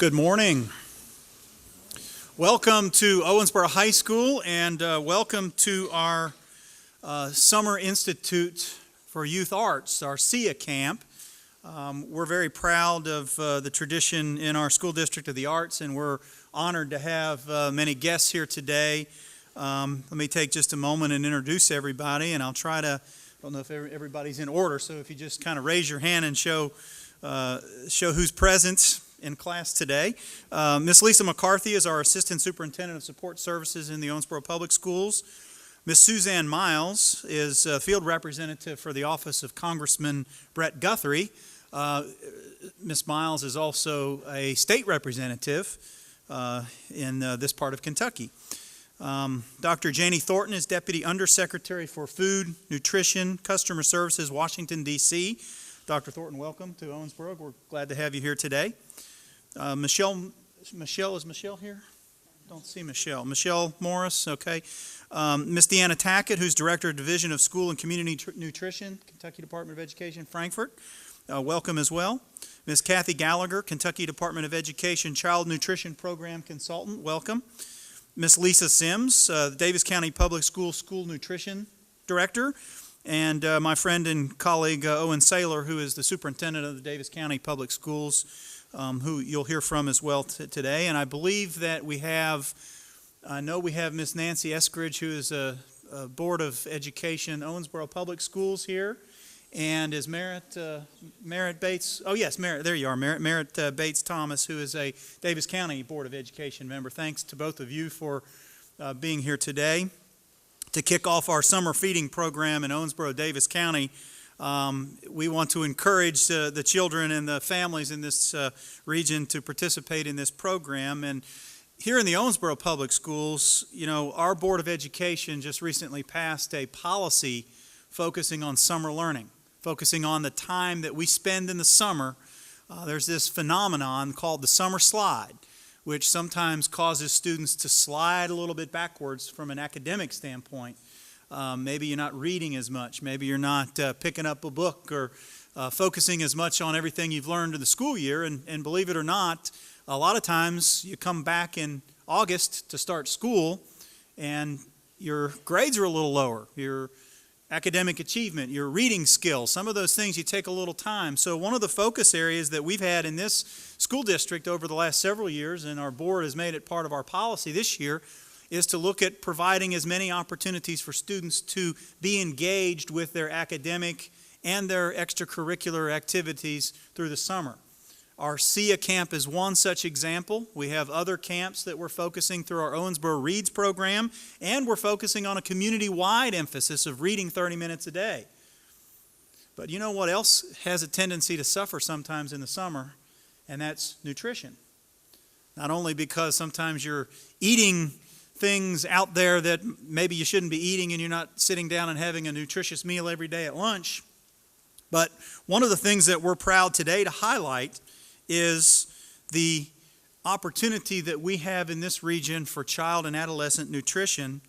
Good morning. Welcome to Owensboro High School and welcome to our Summer Institute for Youth Arts, our SIA camp. We're very proud of the tradition in our school district of the arts, and we're honored to have many guests here today. Let me take just a moment and introduce everybody, and I'll try to, I don't know if everybody's in order, so if you just kind of raise your hand and show who's present in class today. Miss Lisa McCarthy is our Assistant Superintendent of Support Services in the Owensboro Public Schools. Miss Suzanne Miles is Field Representative for the Office of Congressman Guthrie. Miss Miles is also a State Representative in this part of Kentucky. Dr. Janey Thornton is Deputy Undersecretary for Food, Nutrition, Customer Services, Washington, D.C. Dr. Thornton, welcome to Owensboro. We're glad to have you here today. Michelle, is Michelle here? Don't see Michelle. Michelle Morris, okay. Miss Deanna Tackett, who's Director of Division of School and Community Nutrition, Kentucky Department of Education, Frankfort. Welcome as well. Miss Cathy Gallagher, Kentucky Department of Education Child Nutrition Program Consultant, welcome. Miss Lisa Sims, Davis County Public School School Nutrition Director. And my friend and colleague Owen Sailor, who is the Superintendent of the Davis County Public Schools, who you'll hear from as well today. And I believe that I know we have Miss Nancy Eskridge, who is a Board of Education, Owensboro Public Schools here. And is Merritt Bates, oh yes, Merritt, there you are, Merritt Bates Thomas, who is a Davis County Board of Education member. Thanks to both of you for being here today. To kick off our summer feeding program in Owensboro, Davis County, we want to encourage the children and the families in this region to participate in this program. And here in the Owensboro Public Schools, you know, our Board of Education just recently passed a policy focusing on summer learning, focusing on the time that we spend in the summer. There's this phenomenon called the summer slide, which sometimes causes students to slide a little bit backwards from an academic standpoint. Maybe you're not reading as much. Maybe you're not picking up a book or focusing as much on everything you've learned in the school year. And believe it or not, a lot of times you come back in August to start school and your grades are a little lower. Your academic achievement, your reading skills, some of those things you take a little time. So one of the focus areas that we've had in this school district over the last several years, and our board has made it part of our policy this year, is to look at providing as many opportunities for students to be engaged with their academic and their extracurricular activities through the summer. Our SIA camp is one such example. We have other camps that we're focusing through our Owensboro Reads program, and we're focusing on a community-wide emphasis of reading 30 minutes a day. But you know what else has a tendency to suffer sometimes in the summer, and that's nutrition. Not only because sometimes you're eating things out there that maybe you shouldn't be eating and you're not sitting down and having a nutritious meal every day at lunch, but one of the things that we're proud today to highlight is the opportunity that we have in this region for child and adolescent nutrition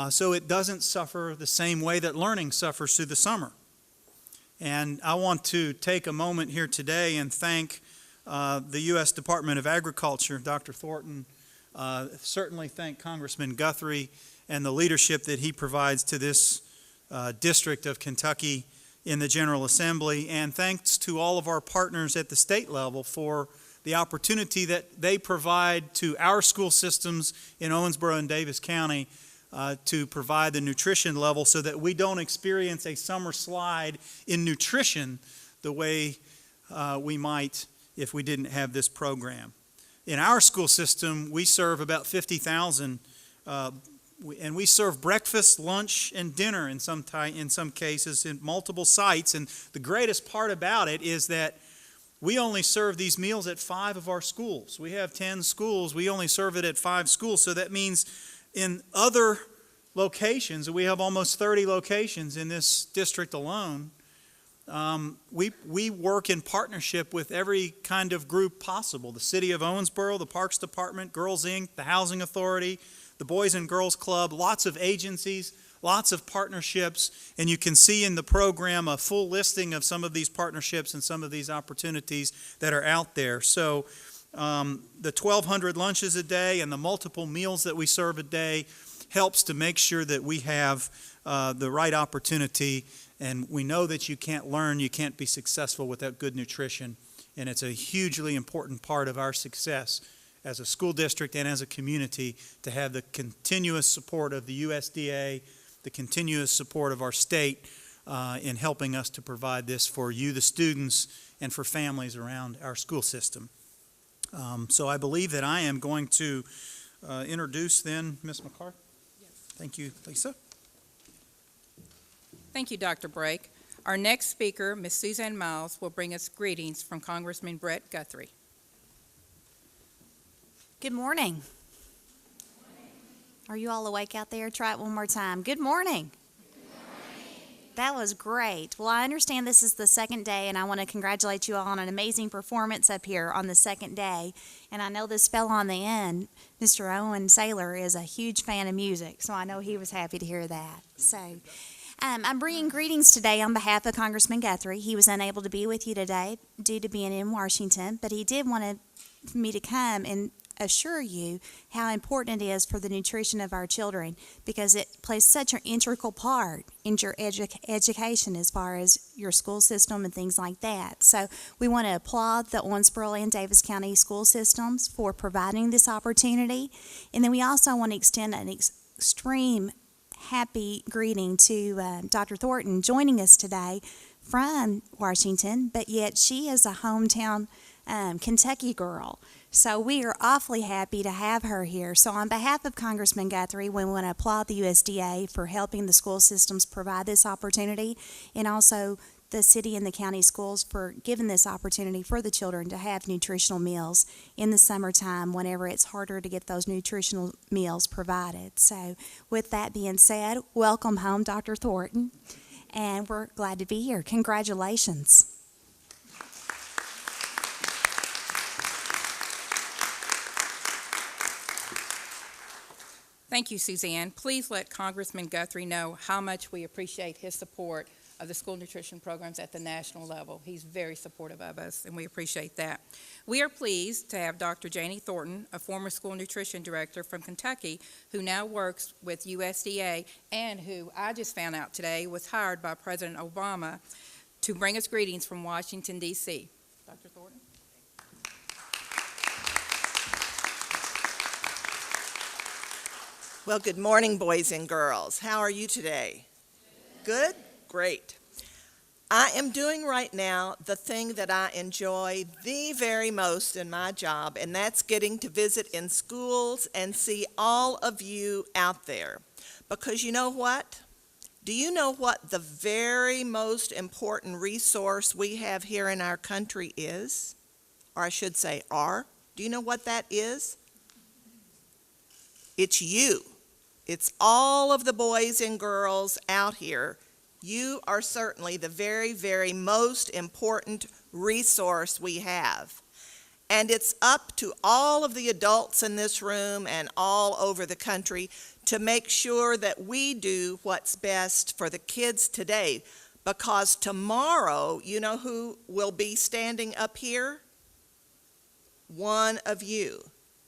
so it doesn't suffer the same way that learning suffers through the summer. And I want to take a moment here today and thank the U.S. Department of Agriculture, Dr. Thornton, certainly thank Congressman Guthrie and the leadership that he provides to this district of Kentucky in the General Assembly, and thanks to all of our partners at the state level for the opportunity that they provide to our school systems in Owensboro and Davis County to provide the nutrition level so that we don't experience a summer slide in nutrition the way we might if we didn't have this program. In our school system, we serve about 50,000 and we serve breakfast, lunch, and dinner in some cases in multiple sites. And the greatest part about it is that we only serve these meals at 5 of our schools. We have 10 schools. We only serve it at 5 schools. So that means in other locations, we have almost 30 locations in this district alone. We work in partnership with every kind of group possible. The City of Owensboro, the Parks Department, Girls Inc., the Housing Authority, the Boys and Girls Club, lots of agencies, lots of partnerships, and you can see in the program a full listing of some of these partnerships and some of these opportunities that are out there. So The 1,200 lunches a day and the multiple meals that we serve a day helps to make sure that we have the right opportunity. And we know that you can't learn, you can't be successful without good nutrition. And it's a hugely important part of our success as a school district and as a community to have the continuous support of the USDA, the continuous support of our state in helping us to provide this for you, the students, and for families around our school system. So I believe that I am going to introduce then Ms. McCarthy. Yes. Thank you, Lisa. Thank you, Dr. Brake. Our next speaker, Ms. Suzanne Miles, will bring us greetings from Congressman Guthrie. Good morning. Are you all awake out there? Try it one more time. Good morning. That was great. Well, I understand this is the second day, and I want to congratulate you all on an amazing performance up here on the second day. And I know this fell on the end. Mr. Owen Sailor is a huge fan of music, so I know he was happy to hear that. So I'm bringing greetings today on behalf of Congressman Guthrie. He was unable to be with you today due to being in Washington, but he did want me to come and assure you how important it is for the nutrition of our children, because it plays such an integral part in your education as far as your school system and things like that. So we want to applaud the Owensboro and Davis County school systems for providing this opportunity. And then we also want to extend an extreme happy greeting to Dr. Thornton joining us today from Washington, but yet she is a hometown Kentucky girl. So we are awfully happy to have her here. So on behalf of Congressman Guthrie, we want to applaud the USDA for helping the school systems provide this opportunity, and also the city and the county schools for giving this opportunity for the children to have nutritional meals in the summertime whenever it's harder to get those nutritional meals provided. So with that being said, welcome home, Dr. Thornton, and we're glad to be here. Congratulations. Thank you, Suzanne. Please let Congressman Guthrie know how much we appreciate his support of the school nutrition programs at the national level. He's very supportive of us, and we appreciate that. We are pleased to have Dr. Janey Thornton, a former school nutrition director from Kentucky, who now works with USDA and who I just found out today was hired by President Obama to bring us greetings from Washington, D.C. Dr. Thornton. Well, good morning, boys and girls. How are you today? Good? Great. I am doing right now the thing that I enjoy the very most in my job, and that's getting to visit in schools and see all of you out there. Because you know what? Do you know what the very most important resource we have here in our country is? Or I should say are. Do you know what that is? It's you. It's all of the boys and girls out here. You are certainly the very, very most important resource we have. And it's up to all of the adults in this room and all over the country to make sure that we do what's best for the kids today. Because tomorrow, you know who will be standing up here? One of you.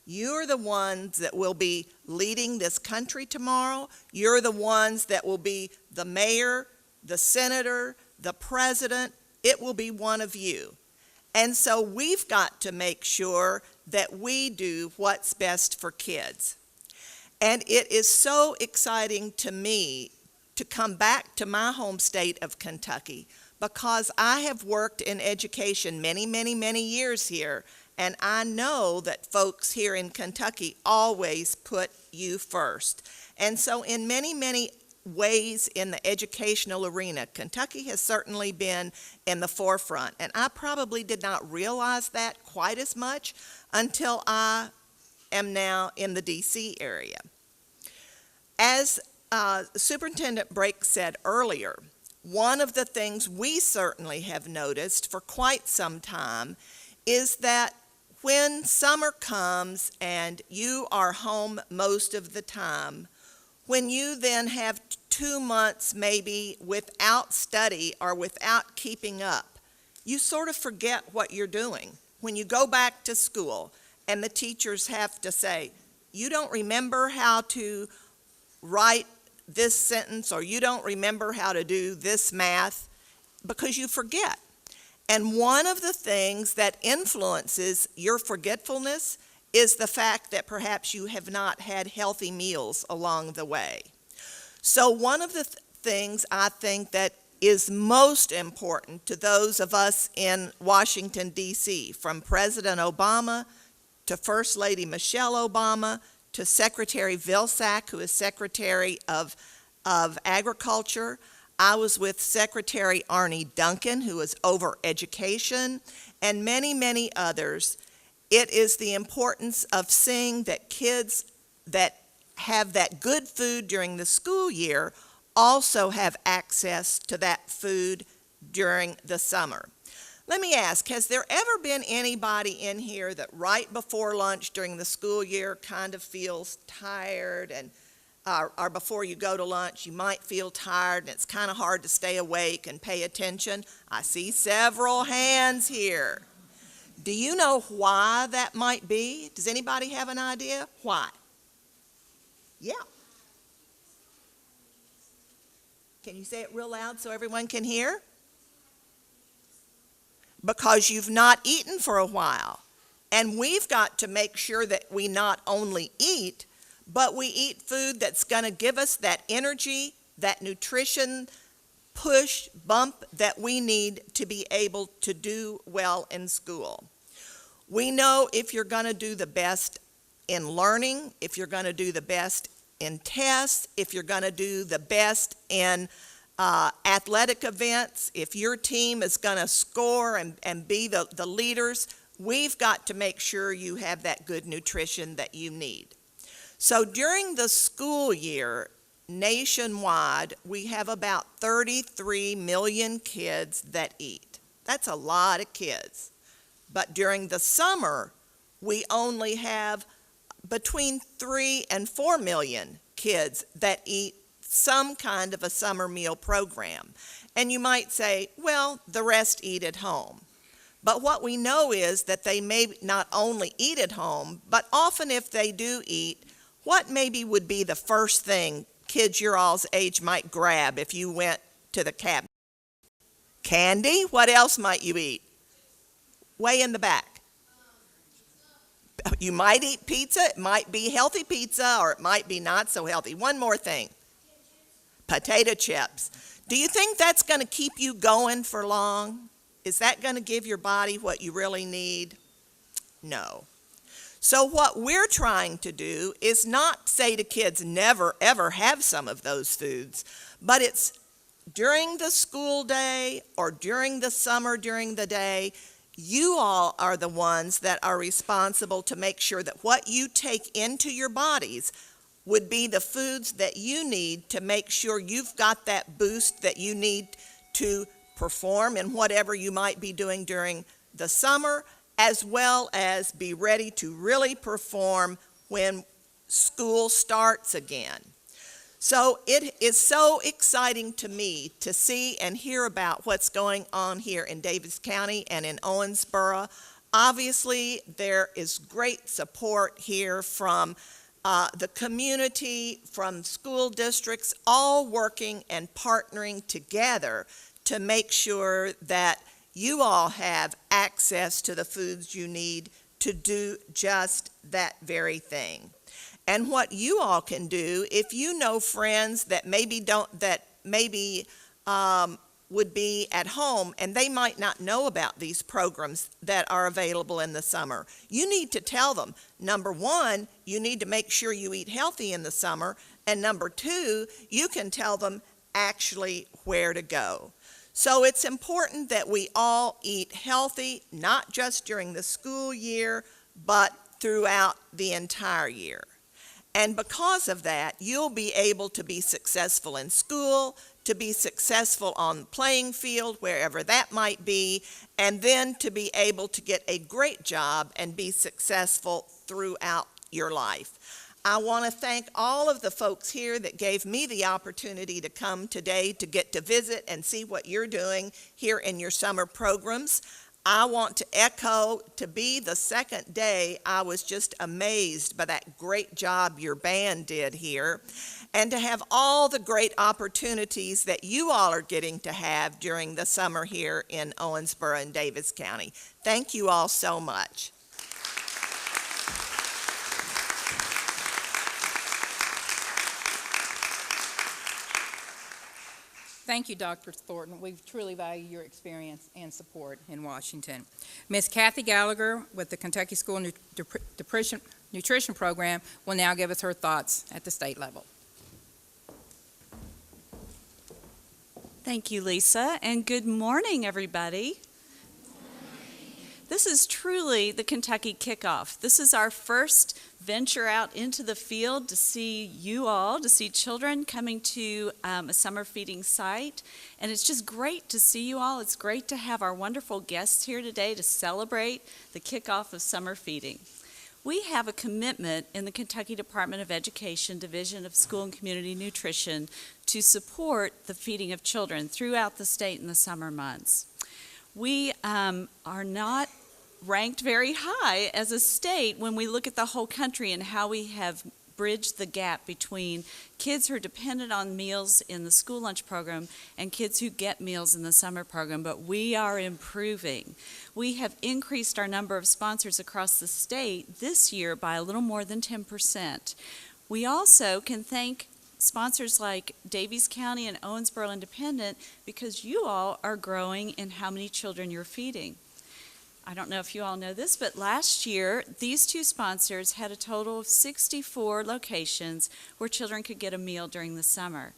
You're the ones that will be leading this country tomorrow. You're the ones that will be the mayor, the senator, the president. It will be one of you. And so we've got to make sure that we do what's best for kids. And it is so exciting to me to come back to my home state of Kentucky, because I have worked in education many, many, many years here. And I know that folks here in Kentucky always put you first. And so in many, many ways in the educational arena, Kentucky has certainly been in the forefront. And I probably did not realize that quite as much until I am now in the D.C. area. As Superintendent Brake said earlier, one of the things we certainly have noticed for quite some time is that when summer comes and you are home most of the time, when you then have 2 months maybe without study or without keeping up, you sort of forget what you're doing. when you go back to school and the teachers have to say, you don't remember how to write this sentence, or you don't remember how to do this math, because you forget. And one of the things that influences your forgetfulness is the fact that perhaps you have not had healthy meals along the way. So one of the things I think that is most important to those of us in Washington, D.C., from President Obama to First Lady Michelle Obama to Secretary Vilsack, who is Secretary of Agriculture. I was with Secretary Arne Duncan, who is over education, and many, many others. It is the importance of seeing that kids that have that good food during the school year also have access to that food during the summer. Let me ask, has there ever been anybody in here that right before lunch during the school year kind of feels tired, and or before you go to lunch you might feel tired and it's kind of hard to stay awake and pay attention? I see several hands here. Do you know why that might be? Does anybody have an idea? Why? Yeah. Can you say it real loud so everyone can hear? Because you've not eaten for a while. And we've got to make sure that we not only eat, but we eat food that's going to give us that energy, that nutrition push, bump that we need to be able to do well in school. We know if you're going to do the best in learning, if you're going to do the best in tests, if you're going to do the best in athletic events, if your team is going to score and be the leaders, we've got to make sure you have that good nutrition that you need. So during the school year, nationwide, we have about 33 million kids that eat. That's a lot of kids. But during the summer, we only have between 3 and 4 million kids that eat some kind of a summer meal program. And you might say, well, the rest eat at home. But what we know is that they may not only eat at home, but often if they do eat, what maybe would be the first thing kids your all's age might grab if you went to the cabinet? Candy? What else might you eat? Way in the back. You might eat pizza. It might be healthy pizza, or it might be not so healthy. One more thing. Potato chips. Do you think that's going to keep you going for long? Is that going to give your body what you really need? No. So what we're trying to do is not say to kids, never ever have some of those foods, but it's during the school day or during the summer during the day, you all are the ones that are responsible to make sure that what you take into your bodies would be the foods that you need to make sure you've got that boost that you need to perform in whatever you might be doing during the summer, as well as be ready to really perform when school starts again. So it is so exciting to me to see and hear about what's going on here in Davis County and in Owensboro. Obviously, there is great support here from the community, from school districts, all working and partnering together to make sure that you all have access to the foods you need to do just that very thing. And what you all can do, if you know friends that would be at home and they might not know about these programs that are available in the summer, you need to tell them. Number one, you need to make sure you eat healthy in the summer, and number two, you can tell them actually where to go. So it's important that we all eat healthy, not just during the school year, but throughout the entire year. And because of that, you'll be able to be successful in school, to be successful on the playing field, wherever that might be, and then to be able to get a great job and be successful throughout your life. I want to thank all of the folks here that gave me the opportunity to come today to get to visit and see what you're doing here in your summer programs. I want to echo, to be the second day, I was just amazed by that great job your band did here, and to have all the great opportunities that you all are getting to have during the summer here in Owensboro and Davis County. Thank you all so much. Thank you, Dr. Thornton. We truly value your experience and support in Washington. Ms. Cathy Gallagher with the Kentucky School Nutrition Program will now give us her thoughts at the state level. Thank you, Lisa, and good morning, everybody. This is truly the Kentucky kickoff. This is our first venture out into the field to see you all, to see children coming to a summer feeding site. And it's just great to see you all. It's great to have our wonderful guests here today to celebrate the kickoff of summer feeding. We have a commitment in the Kentucky Department of Education Division of School and Community Nutrition to support the feeding of children throughout the state in the summer months. We are not ranked very high as a state when we look at the whole country and how we have bridged the gap between kids who are dependent on meals in the school lunch program and kids who get meals in the summer program, but we are improving. We have increased our number of sponsors across the state this year by a little more than 10%. We also can thank sponsors like Daviess County and Owensboro Independent because you all are growing in how many children you're feeding. I don't know if you all know this, but last year, these two sponsors had a total of 64 locations where children could get a meal during the summer.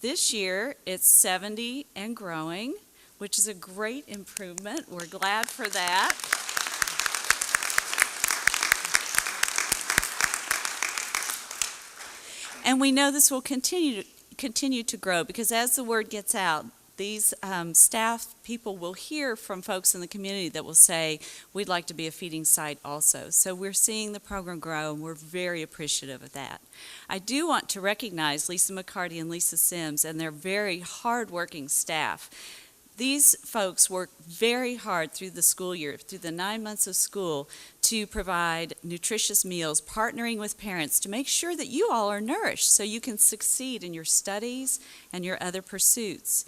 This year, it's 70 and growing, which is a great improvement. We're glad for that. And we know this will continue to grow because as the word gets out, these staff people will hear from folks in the community that will say, we'd like to be a feeding site also. So we're seeing the program grow, and we're very appreciative of that. I do want to recognize Lisa McCarty and Lisa Sims and their very hard-working staff. These folks work very hard through the school year, through the 9 months of school, to provide nutritious meals, partnering with parents to make sure that you all are nourished so you can succeed in your studies and your other pursuits.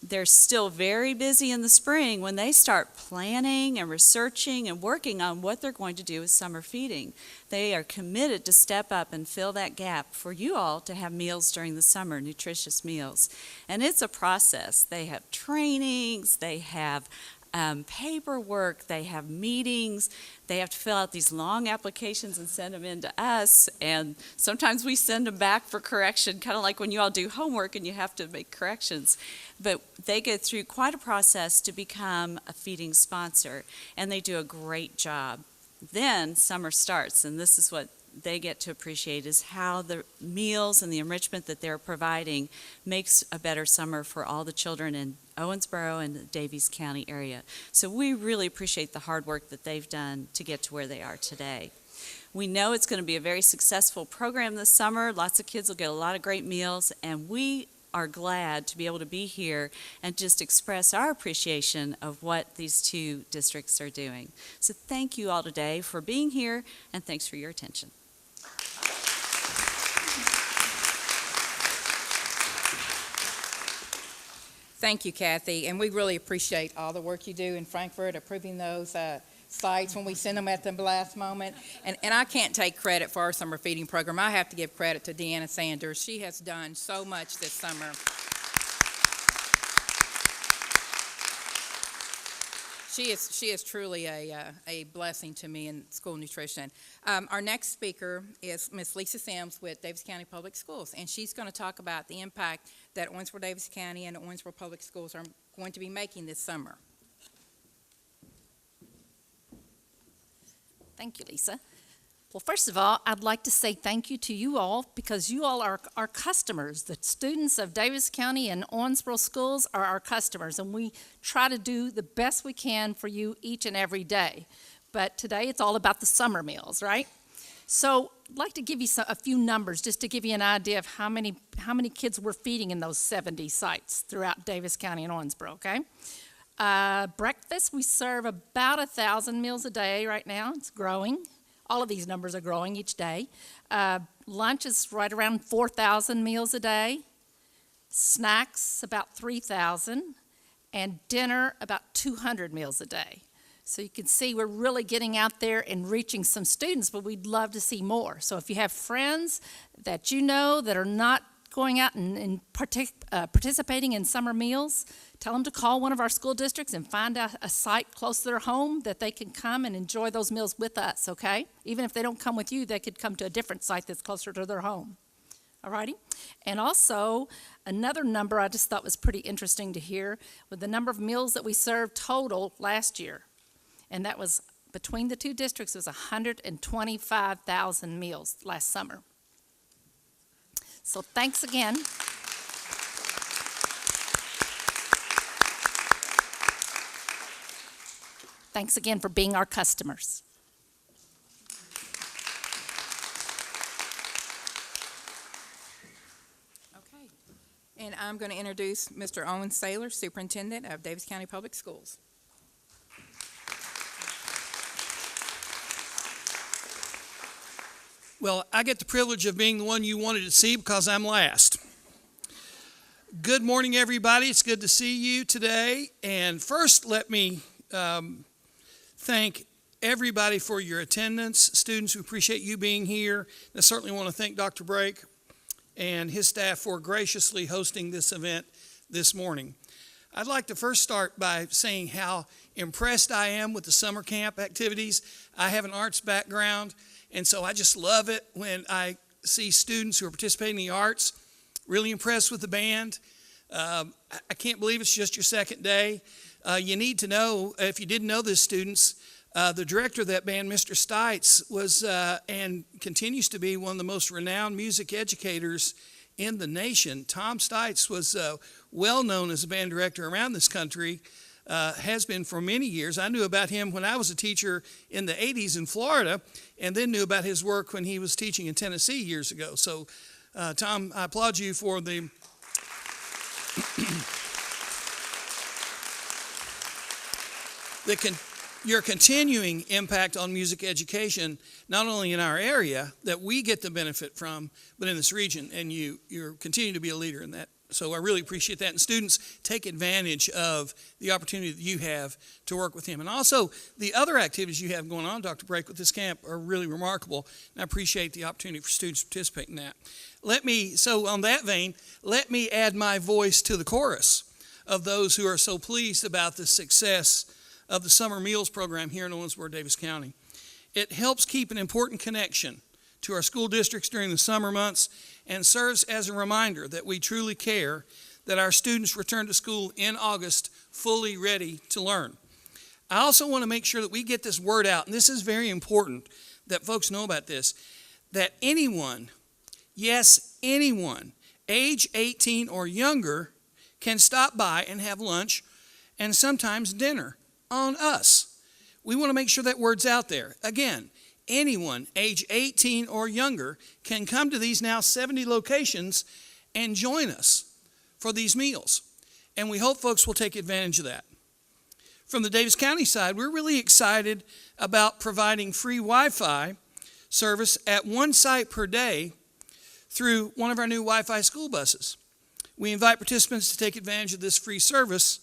They're still very busy in the spring when they start planning and researching and working on what they're going to do with summer feeding. They are committed to step up and fill that gap for you all to have meals during the summer, nutritious meals. And it's a process. They have trainings, they have paperwork, they have meetings, they have to fill out these long applications and send them in to us, and sometimes we send them back for correction, kind of like when you all do homework and you have to make corrections. But they go through quite a process to become a feeding sponsor, and they do a great job. Then summer starts, and this is what they get to appreciate, is how the meals and the enrichment that they're providing makes a better summer for all the children in Owensboro and the Daviess County area. So we really appreciate the hard work that they've done to get to where they are today. We know it's going to be a very successful program this summer. Lots of kids will get a lot of great meals, and we are glad to be able to be here and just express our appreciation of what these two districts are doing. So thank you all today for being here, and thanks for your attention. Thank you, Cathy, and we really appreciate all the work you do in Frankfort, approving those sites when we send them at the last moment. And I can't take credit for our summer feeding program. I have to give credit to Deanna Sanders. She has done so much this summer. She is truly a blessing to me in school nutrition. Our next speaker is Ms. Lisa Sims with Daviess County Public Schools, and she's going to talk about the impact that Owensboro Daviess County and Owensboro Public Schools are going to be making this summer. Thank you, Lisa. Well, first of all, I'd like to say thank you to you all because you all are our customers. The students of Daviess County and Owensboro schools are our customers, and we try to do the best we can for you each and every day. But today it's all about the summer meals, right? So I'd like to give you a few numbers just to give you an idea of how many kids we're feeding in those 70 sites throughout Daviess County and Owensboro, okay? Breakfast, we serve about 1,000 meals a day right now. It's growing. All of these numbers are growing each day. Lunch is right around 4,000 meals a day. Snacks, about 3,000. And dinner, about 200 meals a day. So you can see we're really getting out there and reaching some students, but we'd love to see more. So if you have friends that you know that are not going out and participating in summer meals, tell them to call one of our school districts and find a site close to their home that they can come and enjoy those meals with us, okay? Even if they don't come with you, they could come to a different site that's closer to their home. All righty? And also, another number I just thought was pretty interesting to hear, with the number of meals that we served total last year. And that was, between the two districts, was 125,000 meals last summer. So thanks again. Thanks again for being our customers. Okay. And I'm going to introduce Mr. Owen Sailor, Superintendent of Davis County Public Schools. Well, I get the privilege of being the one you wanted to see because I'm last. Good morning, everybody. It's good to see you today. And first, let me thank everybody for your attendance. Students, we appreciate you being here. And I certainly want to thank Dr. Brake and his staff for graciously hosting this event this morning. I'd like to first start by saying how impressed I am with the summer camp activities. I have an arts background, and so I just love it when I see students who are participating in the arts. Really impressed with the band. I can't believe it's just your second day. You need to know, if you didn't know this, students, the director of that band, Mr. Stites, was and continues to be one of the most renowned music educators in the nation. Tom Stites was well known as a band director around this country, has been for many years. I knew about him when I was a teacher in the 80s in Florida, and then knew about his work when he was teaching in Tennessee years ago. So, Tom, I applaud you for the your continuing impact on music education, not only in our area that we get the benefit from, but in this region, and you continue to be a leader in that. So I really appreciate that. And students, take advantage of the opportunity that you have to work with him. And also, the other activities you have going on, Dr. Brake, with this camp are really remarkable, and I appreciate the opportunity for students to participate in that. So on that vein, let me add my voice to the chorus of those who are so pleased about the success of the summer meals program here in Owensboro, Davis County. It helps keep an important connection to our school districts during the summer months and serves as a reminder that we truly care that our students return to school in August fully ready to learn. I also want to make sure that we get this word out, and this is very important that folks know about this, that anyone, yes, anyone, age 18 or younger can stop by and have lunch and sometimes dinner on us. We want to make sure that word's out there. Again, anyone age 18 or younger can come to these now 70 locations and join us for these meals. And we hope folks will take advantage of that. From the Davis County side, we're really excited about providing free Wi-Fi service at one site per day through one of our new Wi-Fi school buses. We invite participants to take advantage of this free service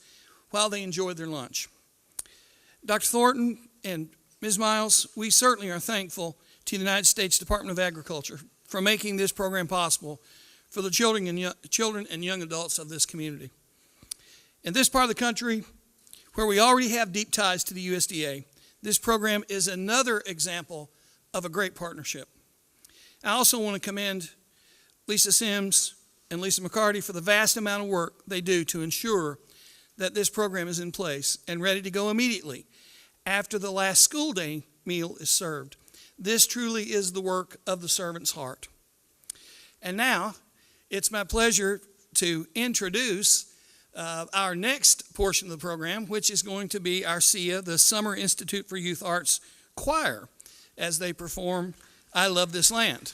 while they enjoy their lunch. Dr. Thornton and Ms. Miles, we certainly are thankful to the United States Department of Agriculture for making this program possible for the children and young adults of this community. In this part of the country, where we already have deep ties to the USDA, this program is another example of a great partnership. I also want to commend Lisa Sims and Lisa McCarty for the vast amount of work they do to ensure that this program is in place and ready to go immediately after the last school day meal is served. This truly is the work of the servant's heart. And now, it's my pleasure to introduce our next portion of the program, which is going to be our SIA, the Summer Institute for Youth Arts Choir, as they perform I Love This Land.